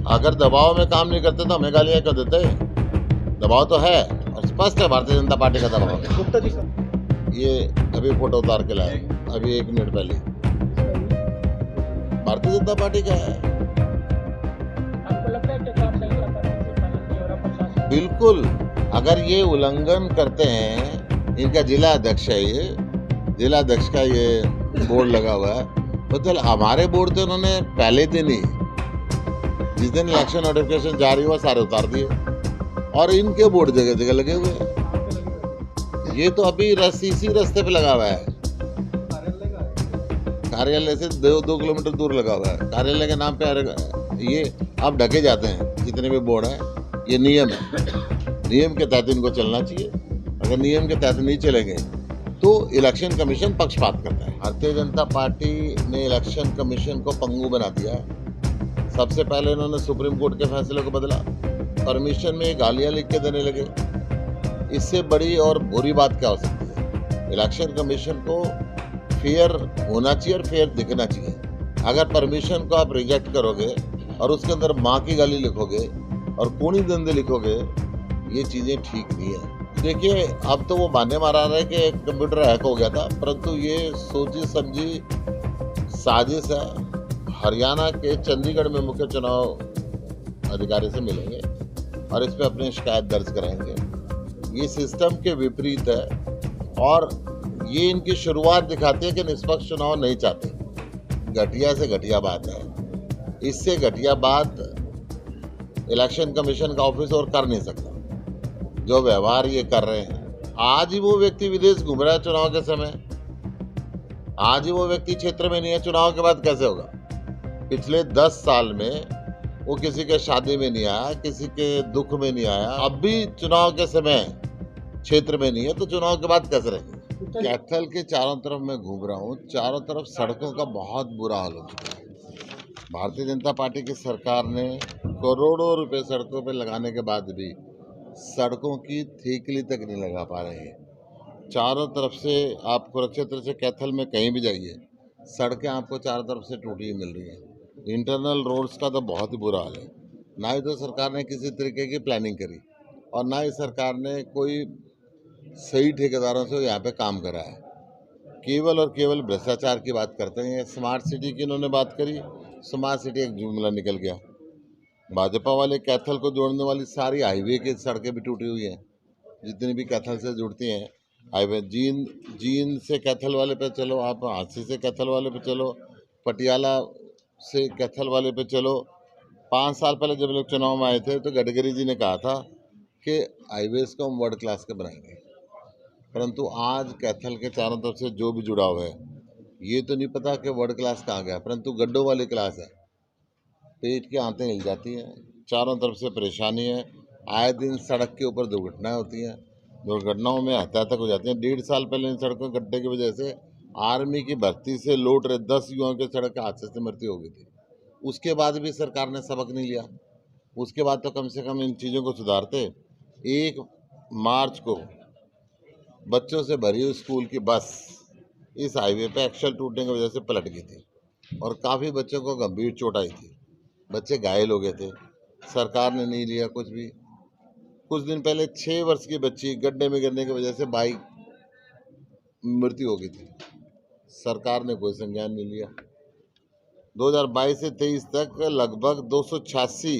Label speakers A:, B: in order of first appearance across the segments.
A: अगर दबाव में काम नहीं करते तो हमें गालियाँ क्यों देते? दबाव तो है और स्पष्ट है भारतीय जनता पार्टी का दबाव।
B: गुप्ता जी
A: ये अभी फोटो उतार के लाए, अभी 1 मिनट पहले। भारतीय जनता पार्टी का है।
B: आपको लगता है कि काम सही से पालन नहीं हो रहा प्रशासन?
A: बिल्कुल, अगर ये उल्लंघन करते हैं, इनका जिला अध्यक्ष है ये, जिला अध्यक्ष का ये बोर्ड लगा हुआ है, मतलब हमारे बोर्ड तो उन्होंने पहले दिन ही, जिस दिन इलेक्शन नोटिफिकेशन जारी हुआ, सारे उतार दिए और इनके बोर्ड जगह जगह लगे हुए हैं। ये तो अभी इसी रास्ते पे लगा हुआ है, कार्यालय से 2 किलोमीटर दूर लगा हुआ है। कार्यालय के नाम पे ये अब ढके जाते हैं जितने भी बोर्ड हैं। ये नियम है, नियम के तहत इनको चलना चाहिए। अगर नियम के तहत नहीं चलेंगे तो इलेक्शन कमीशन पक्षपात करता है। भारतीय जनता पार्टी ने इलेक्शन कमीशन को पंगु बना दिया है। सबसे पहले इन्होंने सुप्रीम कोर्ट के फैसले को बदला, परमिशन में गालियां लिख के देने लगे। इससे बड़ी और बुरी बात क्या हो सकती है? इलेक्शन कमीशन को फेयर होना चाहिए और फेयर दिखना चाहिए। अगर परमिशन को आप रिजेक्ट करोगे और उसके अंदर माँ की गाली लिखोगे और कूणी दंदे लिखोगे, ये चीज़ें ठीक नहीं है। देखिए, अब तो वो बहाने मारा रहे कि कंप्यूटर हैक हो गया था, परंतु ये सोची समझी साजिश है। हरियाणा के चंडीगढ़ में मुख्य चुनाव अधिकारी से मिलेंगे और इस पर अपनी शिकायत दर्ज कराएंगे। ये सिस्टम के विपरीत है और ये इनकी शुरुआत दिखाती है कि निष्पक्ष चुनाव नहीं चाहते। घटिया से घटिया बात है, इससे घटिया बात इलेक्शन कमीशन का ऑफिस और कर नहीं सकता। जो व्यवहार ये कर रहे हैं, आज ही वो व्यक्ति विदेश घूम रहा है चुनाव के समय, आज ही वो व्यक्ति क्षेत्र में नहीं है, चुनाव के बाद कैसे होगा? पिछले 10 साल में वो किसी के शादी में नहीं आया, किसी के दुख में नहीं आया, अब भी चुनाव के समय क्षेत्र में नहीं है, तो चुनाव के बाद कैसे रहेंगे? कैथल के चारों तरफ मैं घूम रहा हूँ, चारों तरफ सड़कों का बहुत बुरा हाल हो चुका है। भारतीय जनता पार्टी की सरकार ने करोड़ों रुपए सड़कों पे लगाने के बाद भी सड़कों की थीकली तक नहीं लगा पा रहे हैं। चारों तरफ से आप कुरुक्षेत्र से कैथल में कहीं भी जाइए, सड़कें आपको चारों तरफ से टूटी हुई मिल रही हैं। इंटरनल रोड्स का तो बहुत ही बुरा हाल है। ना ही तो सरकार ने किसी तरीके की प्लानिंग करी और ना ही सरकार ने कोई सही ठेकेदारों से यहाँ पे काम करा है। केवल और केवल भ्रष्टाचार की बात करते हैं। स्मार्ट सिटी की इन्होंने बात करी, स्मार्ट सिटी एक जुमला निकल गया। भाजपा वाले कैथल को जोड़ने वाली सारी हाईवे की सड़कें भी टूटी हुई हैं, जितनी भी कैथल से जुड़ती हैं हाईवे। जींद से कैथल वाले पे चलो, आप हांसी से कैथल वाले पे चलो, पटियाला से कैथल वाले पे चलो। 5 साल पहले जब लोग चुनाव में आए थे तो गडकरी जी ने कहा था कि हाईवेज को हम वर्ल्ड क्लास के बनाएंगे, परंतु आज कैथल के चारों तरफ से जो भी जुड़ाव है, ये तो नहीं पता कि वर्ल्ड क्लास कहाँ गया, परंतु गड्ढों वाली क्लास है। पेट की आंतें हिल जाती हैं, चारों तरफ से परेशानी है। आए दिन सड़क के ऊपर दुर्घटनाएं होती हैं, दुर्घटनाओं में हत्या तक हो जाती है। 1.5 साल पहले इन सड़कों के गड्ढे की वजह से आर्मी की भर्ती से लौट रहे 10 युवाओं के सड़क हादसे से मृत्यु हो गई थी। उसके बाद भी सरकार ने सबक नहीं लिया। उसके बाद तो कम से कम इन चीज़ों को सुधारते। 1 मार्च को बच्चों से भरी हुई स्कूल की बस इस हाईवे पे एक्सल टूटने की वजह से पलट गई थी और काफ़ी बच्चों को गंभीर चोट आई थी, बच्चे घायल हो गए थे। सरकार ने नहीं लिया कुछ भी। कुछ दिन पहले 6 वर्ष की बच्ची गड्ढे में गिरने की वजह से बाइक मृत्यु हो गई थी, सरकार ने कोई संज्ञान नहीं लिया। 2022 से 23 तक लगभग 286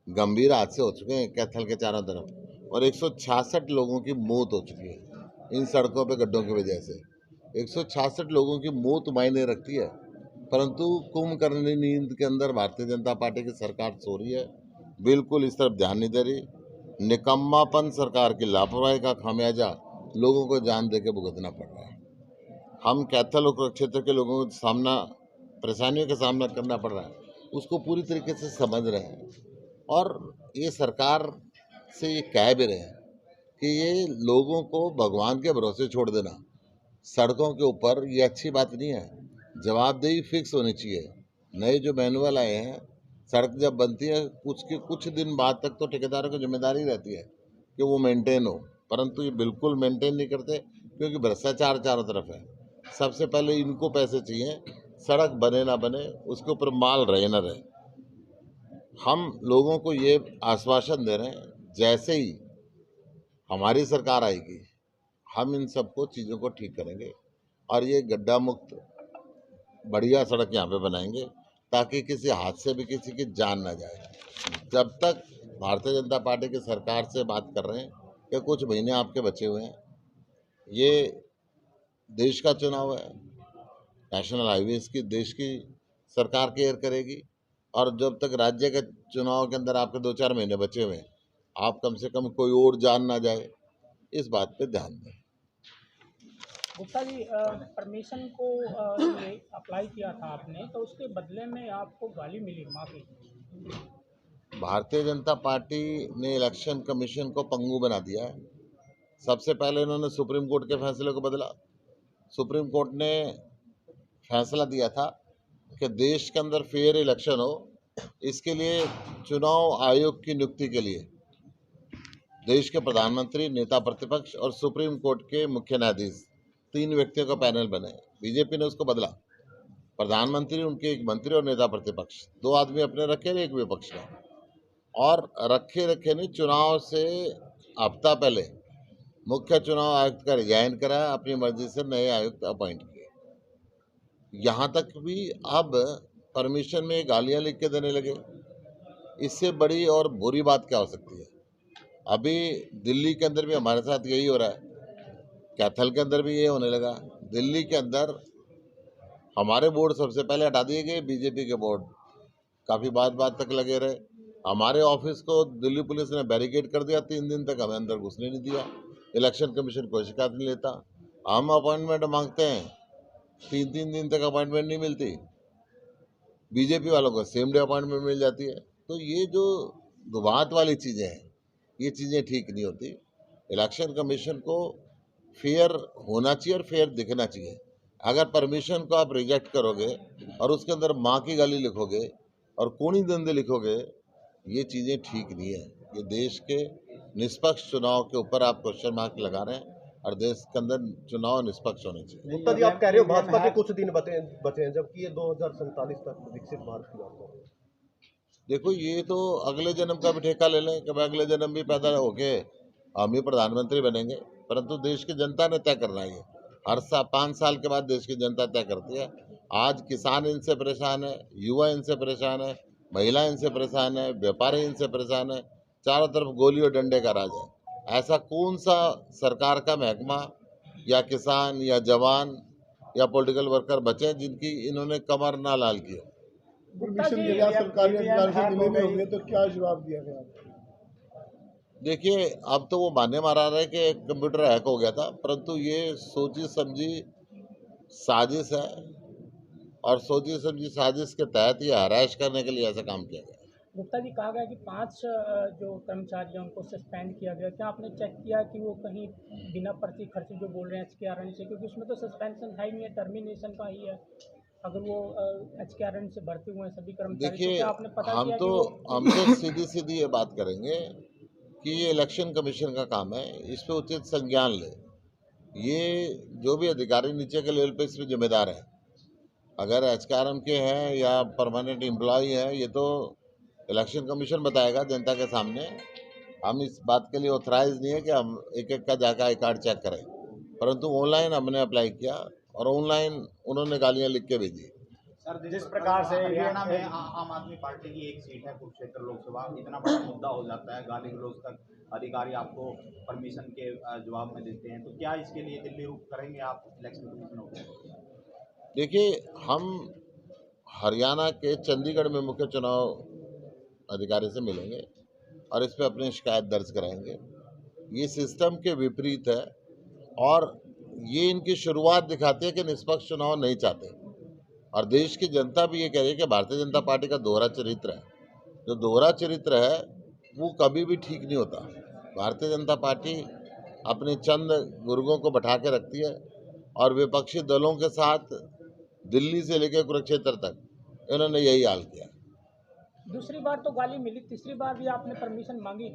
A: गंभीर हादसे हो चुके हैं कैथल के चारों तरफ और 166 लोगों की मौत हो चुकी है इन सड़कों पे गड्ढों की वजह से। 166 लोगों की मौत मायने रखती है, परंतु कुंभकर्णी नींद के अंदर भारतीय जनता पार्टी की सरकार सो रही है, बिल्कुल इस तरफ ध्यान नहीं दे रही। निकम्मापन सरकार की लापरवाही का खामियाजा लोगों को जान दे के भुगतना पड़ रहा है। हम कैथल और कुरुक्षेत्र के लोगों को सामना परेशानियों का सामना करना पड़ रहा है, उसको पूरी तरीके से समझ रहे हैं और ये सरकार से ये कह भी रहे हैं कि ये लोगों को भगवान के भरोसे छोड़ देना सड़कों के ऊपर, ये अच्छी बात नहीं है। जवाबदेही फिक्स होनी चाहिए। नए जो मैनुअल आए हैं, सड़क जब बनती है कुछ दिन बाद तक तो ठेकेदारों की जिम्मेदारी रहती है कि वो मेंटेन हो, परंतु ये बिल्कुल मेंटेन नहीं करते क्योंकि भ्रष्टाचार चारों तरफ है। सबसे पहले इनको पैसे चाहिए, सड़क बने ना बने उसके ऊपर माल रहे ना रहे। हम लोगों को ये आश्वासन दे रहे हैं, जैसे ही हमारी सरकार आएगी हम इन सबको चीज़ों को ठीक करेंगे और ये गड्ढा मुक्त बढ़िया सड़क यहाँ पे बनाएंगे ताकि किसी हादसे में किसी की जान ना जाए। जब तक भारतीय जनता पार्टी की सरकार से बात कर रहे हैं कि कुछ महीने आपके बचे हुए हैं, ये देश का चुनाव है, नेशनल हाईवेज की देश की सरकार केयर करेगी और जब तक राज्य के चुनाव के अंदर आपके 2-4 महीने बचे हुए हैं, आप कम से कम कोई और जान ना जाए, इस बात पे ध्यान दें।
B: गुप्ता जी, परमिशन को ये अप्लाई किया था आपने, तो उसके बदले में आपको गाली मिली माफ़ी।
A: भारतीय जनता पार्टी ने इलेक्शन कमीशन को पंगु बना दिया है। सबसे पहले इन्होंने सुप्रीम कोर्ट के फैसले को बदला। सुप्रीम कोर्ट ने फैसला दिया था कि देश के अंदर फेयर इलेक्शन हो, इसके लिए चुनाव आयोग की नियुक्ति के लिए देश के प्रधानमंत्री, नेता प्रतिपक्ष और सुप्रीम कोर्ट के मुख्य न्यायाधीश 3 व्यक्तियों का पैनल बने। बीजेपी ने उसको बदला। प्रधानमंत्री, उनके एक मंत्री और नेता प्रतिपक्ष, 2 आदमी अपने रखे, एक विपक्ष का। और रखे ने चुनाव से हफ्ता पहले मुख्य चुनाव आयुक्त का रिजाइन कराया, अपनी मर्जी से नए आयुक्त अपॉइंट किए। यहाँ तक भी अब परमिशन में गालियां लिख के देने लगे। इससे बड़ी और बुरी बात क्या हो सकती है? अभी दिल्ली के अंदर भी हमारे साथ यही हो रहा है, कैथल के अंदर भी ये होने लगा। दिल्ली के अंदर हमारे बोर्ड सबसे पहले हटा दिए गए, बीजेपी के बोर्ड काफ़ी बात तक लगे रहे। हमारे ऑफिस को दिल्ली पुलिस ने बैरिकेड कर दिया, 3 दिन तक हमें अंदर घुसने नहीं दिया। इलेक्शन कमीशन कोई शिकायत नहीं लेता। हम अपॉइंटमेंट मांगते हैं, 3-3 दिन तक अपॉइंटमेंट नहीं मिलती। बीजेपी वालों को सेम डे अपॉइंटमेंट मिल जाती है। तो ये जो दुबात वाली चीज़ें हैं, ये चीज़ें ठीक नहीं होती। इलेक्शन कमीशन को फेयर होना चाहिए और फेयर दिखना चाहिए। अगर परमिशन को आप रिजेक्ट करोगे और उसके अंदर माँ की गाली लिखोगे और कूणी दंदे लिखोगे, ये चीज़ें ठीक नहीं है। ये देश के निष्पक्ष चुनाव के ऊपर आप क्वेश्चन मार्क लगा रहे हैं और देश के अंदर चुनाव निष्पक्ष होने चाहिए।
C: गुप्ता जी, आप कह रहे हो भाजपा के कुछ दिन बचे हैं, जबकि ये 2047 तक विकसित भारत की बात है।
A: देखो, ये तो अगले जन्म का भी ठेका ले लें कि भाई अगले जन्म भी पैदा होके हम ही प्रधानमंत्री बनेंगे, परंतु देश की जनता ने तय करना है। हर 5 साल के बाद देश की जनता तय करती है। आज किसान इनसे परेशान है, युवा इनसे परेशान है, महिला इनसे परेशान है, व्यापारी इनसे परेशान है, चारों तरफ गोली और डंडे का राज है। ऐसा कौन सा सरकार का महकमा या किसान या जवान या पॉलिटिकल वर्कर बचे जिनकी इन्होंने कमर ना लाल की हो?
D: परमिशन मिला सरकारी अधिकारी से मिले भी होंगे, तो क्या जवाब दिया गया?
A: देखिए, अब तो वो मानने मारा रहे कि कंप्यूटर हैक हो गया था, परंतु ये सोची समझी साजिश है और सोची समझी साजिश के तहत ये हराश करने के लिए ऐसा काम किया गया।
B: गुप्ता जी, कहा गया कि 5 जो कर्मचारी हैं उनको सस्पेंड किया गया। क्या आपने चेक किया कि वो कहीं बिना पर्ची खर्चे जो बोल रहे हैं HKRN से, क्योंकि उसमें तो सस्पेंशन है ही नहीं है, टर्मिनेशन का ही है। अगर वो HKRN से भर्ती हुए हैं सभी कर्मचारी, तो
A: देखिए,
B: क्या आपने पता
A: हम
B: किया
A: तो
B: कि वो
A: सीधी ये बात करेंगे कि ये इलेक्शन कमीशन का काम है, इस पे उचित संज्ञान ले। ये जो भी अधिकारी नीचे के लेवल पे इस पे जिम्मेदार है, अगर HKRN के हैं या परमानेंट एम्प्लॉय हैं, ये तो इलेक्शन कमीशन बताएगा जनता के सामने। हम इस बात के लिए ऑथराइज नहीं है कि हम एक का जाकर आई कार्ड चेक करें, परंतु ऑनलाइन हमने अप्लाई किया और ऑनलाइन उन्होंने गालियाँ लिख के भेजी।
E: सर, जिस प्रकार से हरियाणा में आम आदमी पार्टी की एक सीट है कुरुक्षेत्र लोकसभा, इतना बड़ा मुद्दा हो जाता है, गाली गलौज तक अधिकारी आपको परमिशन के जवाब में देते हैं, तो क्या इसके लिए दिल्ली रुख करेंगे आप इलेक्शन कमीशन होकर?
A: देखिए, हम हरियाणा के चंडीगढ़ में मुख्य चुनाव अधिकारी से मिलेंगे और इस पर अपनी शिकायत दर्ज कराएंगे। ये सिस्टम के विपरीत है और ये इनकी शुरुआत दिखाती है कि निष्पक्ष चुनाव नहीं चाहते और देश की जनता भी ये कह रही है कि भारतीय जनता पार्टी का दोहरा चरित्र है। जो दोहरा चरित्र है वो कभी भी ठीक नहीं होता। भारतीय जनता पार्टी अपने चंद गुर्गों को बैठा के रखती है और विपक्षी दलों के साथ दिल्ली से लेकर कुरुक्षेत्र तक इन्होंने यही हाल किया।
B: दूसरी बार तो गाली मिली, तीसरी बार भी आपने परमिशन मांगी?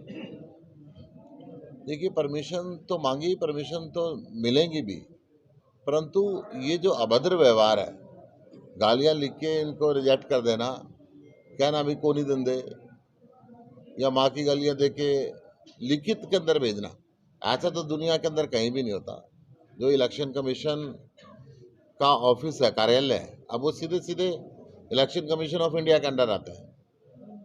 A: देखिए, परमिशन तो मांगी, परमिशन तो मिलेंगी भी, परंतु ये जो अभद्र व्यवहार है, गालियां लिख के इनको रिजेक्ट कर देना, क्या नाम है, कोनी दंदे, या माँ की गालियाँ दे के लिखित के अंदर भेजना, ऐसा तो दुनिया के अंदर कहीं भी नहीं होता। जो इलेक्शन कमीशन का ऑफिस है, कार्यालय है, अब वो सीधे सीधे इलेक्शन कमीशन ऑफ इंडिया के अंडर आता है।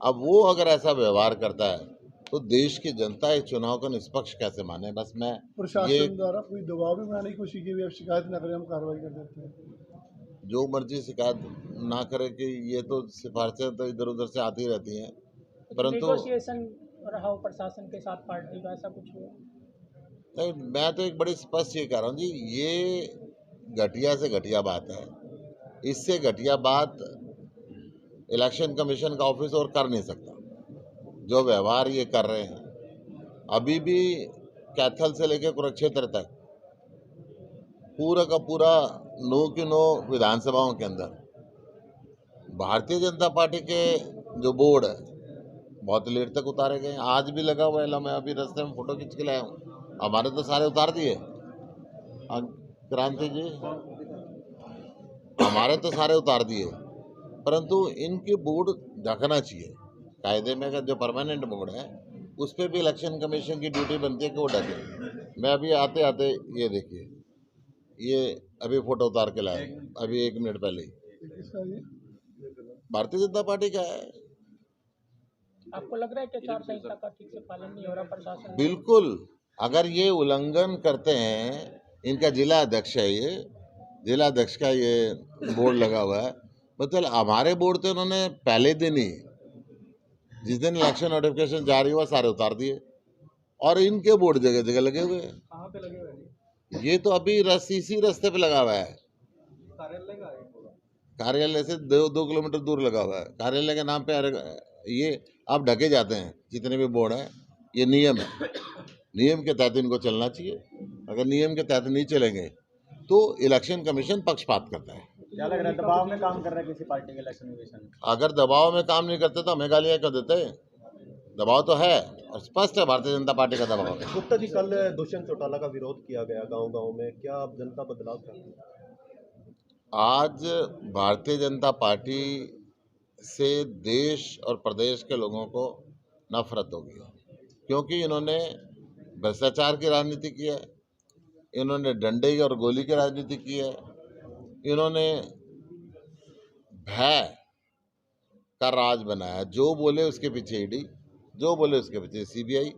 A: अब वो अगर ऐसा व्यवहार करता है तो देश की जनता इस चुनाव को निष्पक्ष कैसे माने। बस मैं ये
D: प्रशासन द्वारा कोई दबाव भी बनाने की कोशिश की, अब शिकायत न करें हम कार्रवाई कर देते हैं।
A: जो मर्जी शिकायत ना करे कि ये तो सिफारिशें तो इधर उधर से आती रहती हैं, परंतु
B: नेगोशिएशन रहा हो प्रशासन के साथ पार्टी का, ऐसा कुछ हुआ?
A: नहीं, मैं तो एक बड़ी स्पष्ट ये कह रहा हूँ जी, ये घटिया से घटिया बात है। इससे घटिया बात इलेक्शन कमीशन का ऑफिस और कर नहीं सकता। जो व्यवहार ये कर रहे हैं, अभी भी कैथल से लेकर कुरुक्षेत्र तक पूरा का पूरा 9 की 9 विधानसभाओं के अंदर भारतीय जनता पार्टी के जो बोर्ड है बहुत लेट तक उतारे गए। आज भी लगा हुआ है, मैं अभी रास्ते में फोटो खींच के लाया हूँ। हमारे तो सारे उतार दिए क्रांति जी, हमारे तो सारे उतार दिए, परंतु इनके बोर्ड ढकना चाहिए। कायदे में अगर जो परमानेंट बोर्ड है उस पर भी इलेक्शन कमीशन की ड्यूटी बनती है कि वो ढके। मैं अभी आते आते ये देखिए, ये अभी फोटो उतार के लाया, अभी 1 मिनट पहले ही, भारतीय जनता पार्टी का है।
B: आपको लग रहा है कि आचार संहिता का ठीक से पालन नहीं हो रहा प्रशासन?
A: बिल्कुल, अगर ये उल्लंघन करते हैं, इनका जिला अध्यक्ष है, ये जिला अध्यक्ष का ये बोर्ड लगा हुआ है, मतलब हमारे बोर्ड तो उन्होंने पहले दिन ही, जिस दिन इलेक्शन नोटिफिकेशन जारी हुआ, सारे उतार दिए, और इनके बोर्ड जगह जगह लगे हुए हैं।
B: कहाँ पे लगे हुए हैं?
A: ये तो अभी इसी रास्ते पे लगा हुआ है, कार्यालय से 2 किलोमीटर दूर लगा हुआ है। कार्यालय के नाम पे ये आप ढके जाते हैं, जितने भी बोर्ड हैं। ये नियम है, नियम के तहत इनको चलना चाहिए। अगर नियम के तहत नहीं चलेंगे तो इलेक्शन कमीशन पक्षपात करता है।
E: क्या लग रहा है, दबाव में काम कर रहा है किसी पार्टी के इलेक्शन कमीशन?
A: अगर दबाव में काम नहीं करते तो हमें गालियाँ क्यों देते? दबाव तो है और स्पष्ट है, भारतीय जनता पार्टी का दबाव है।
C: गुप्ता जी, कल दुष्यंत चौटाला का विरोध किया गया गांव-गांव में, क्या अब जनता बदलाव चाहती है?
A: आज भारतीय जनता पार्टी से देश और प्रदेश के लोगों को नफरत हो गई, क्योंकि इन्होंने भ्रष्टाचार की राजनीति की है, इन्होंने डंडे और गोली की राजनीति की है, इन्होंने भय का राज बनाया। जो बोले उसके पीछे ईडी, जो बोले उसके पीछे सीबीआई।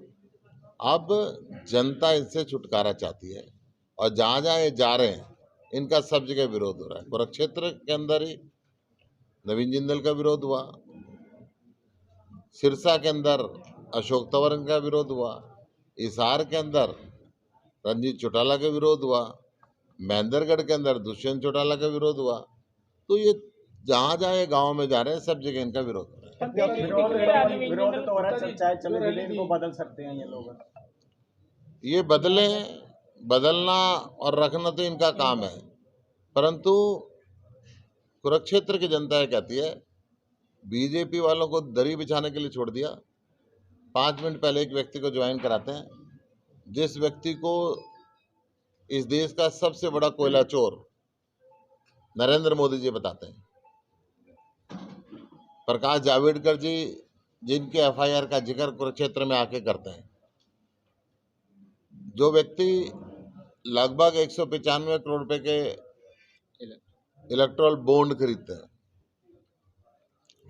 A: अब जनता इनसे छुटकारा चाहती है और जहाँ जहाँ ये जा रहे हैं इनका सब जगह विरोध हो रहा है। कुरुक्षेत्र के अंदर ही नवीन जिंदल का विरोध हुआ, सिरसा के अंदर अशोक तंवर का विरोध हुआ, हिसार के अंदर रंजीत चौटाला का विरोध हुआ, महेंद्रगढ़ के अंदर दुष्यंत चौटाला का विरोध हुआ। तो ये जहाँ जहाँ ये गाँव में जा रहे हैं सब जगह इनका विरोध हो रहा है।
E: विरोध तो हो रहा है, चर्चाएं चल रही है, इनको बदल सकते हैं ये लोग?
A: ये बदलना और रखना तो इनका काम है, परंतु कुरुक्षेत्र की जनता ये कहती है, बीजेपी वालों को दरी बिछाने के लिए छोड़ दिया। 5 मिनट पहले एक व्यक्ति को ज्वाइन कराते हैं, जिस व्यक्ति को इस देश का सबसे बड़ा कोयला चोर नरेंद्र मोदी जी बताते हैं, प्रकाश जावड़ेकर जी जिनके एफआईआर का जिक्र कुरुक्षेत्र में आके करते हैं, जो व्यक्ति लगभग 195 करोड़ रुपए के इलेक्टोरल बॉन्ड खरीदते हैं,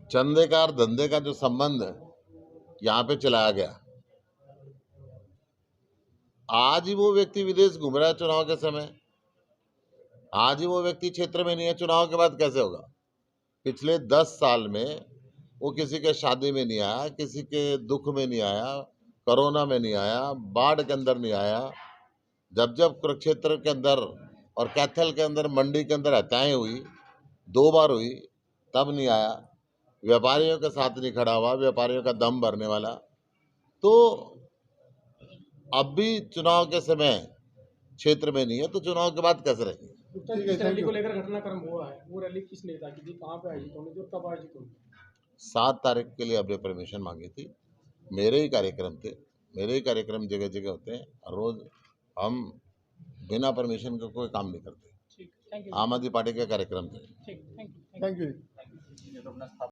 A: चंदे का और धंधे का जो संबंध है यहाँ पे चलाया गया। आज ही वो व्यक्ति विदेश घूम रहा है चुनाव के समय, आज ही वो व्यक्ति क्षेत्र में नहीं है, चुनाव के बाद कैसे होगा? पिछले 10 साल में वो किसी के शादी में नहीं आया, किसी के दुख में नहीं आया, कोरोना में नहीं आया, बाढ़ के अंदर नहीं आया। जब कुरुक्षेत्र के अंदर और कैथल के अंदर मंडी के अंदर हत्याएं हुई, 2 बार हुई, तब नहीं आया। व्यापारियों के साथ नहीं खड़ा हुआ, व्यापारियों का दम भरने वाला। तो अब भी चुनाव के समय क्षेत्र में नहीं है, तो चुनाव के बाद कैसे रहेंगे?
B: जिस रैली को लेकर घटनाक्रम हुआ है, वो रैली किस नेता की थी, कहाँ पे आयोजित होनी थी और कब आयोजित होनी?
A: 7 तारीख के लिए हमने परमिशन मांगी थी। मेरे ही कार्यक्रम थे, मेरे ही कार्यक्रम जगह जगह होते हैं, रोज हम बिना परमिशन के कोई काम नहीं करते।
B: ठीक, थैंक यू।
A: आम आदमी पार्टी के कार्यक्रम थे।
B: ठीक, थैंक यू।
D: Thank you.